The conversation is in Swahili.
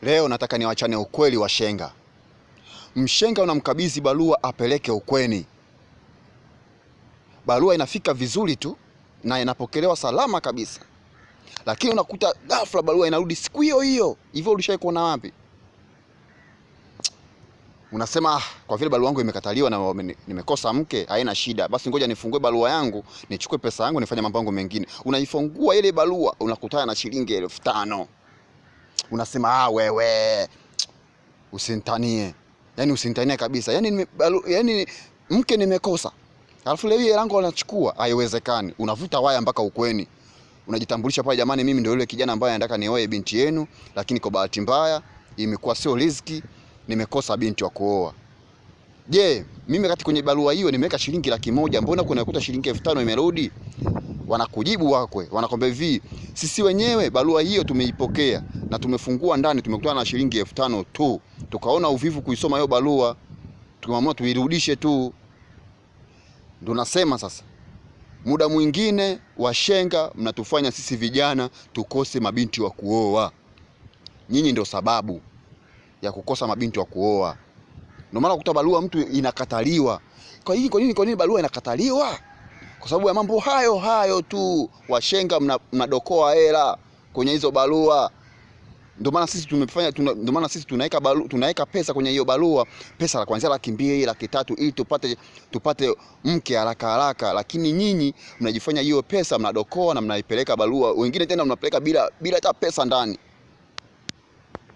Leo nataka niwachane ukweli wa shenga. Mshenga unamkabidhi barua apeleke ukweni. Barua inafika vizuri tu na inapokelewa salama kabisa. Lakini unakuta ghafla barua inarudi siku hiyo hiyo. Hivyo ulishawahi kuona wapi? Unasema kwa vile barua yangu imekataliwa na nimekosa mke, haina shida. Basi ngoja nifungue barua yangu, nichukue pesa yangu nifanye mambo yangu mengine. Unaifungua ile barua, unakutana na shilingi 5,000. Unasema wewe usintanie. Yaani usintanie kabisa. Yaani mke nimekosa. Alafu leo hii lango anachukua, haiwezekani. Unavuta waya mpaka ukweni. Unajitambulisha pale, jamani mimi ndio yule kijana ambaye nataka nioe binti yenu, lakini kwa bahati mbaya imekuwa sio riziki, nimekosa binti wa kuoa. Je, mimi kati kwenye barua hiyo nimeweka shilingi 100,000, mbona kuna kuta shilingi 5,000 imerudi? Wanakujibu wakwe, wanakwambia hivi, sisi wenyewe barua hiyo tumeipokea na tumefungua ndani tumekutana na shilingi 5,000 tu. Tukaona uvivu kuisoma hiyo barua, tukaamua tuirudishe tu. Ndio nasema sasa, muda mwingine washenga mnatufanya sisi vijana tukose mabinti wa kuoa. Nyinyi ndio sababu ya kukosa mabinti wa kuoa. Ndio maana ukuta barua mtu inakataliwa. Kwa nini barua inakataliwa? Kwa sababu ya mambo hayo tu. Washenga mnadokoa hela kwenye hizo barua. Ndio maana sisi tunaweka pesa kwenye hiyo barua, pesa la kuanzia 200,000, 300,000 ili tupate mke haraka, lakini nyinyi mnajifanya hiyo pesa mnadokoa na mnaipeleka barua. Wengine tena mnapeleka bila hata pesa ndani.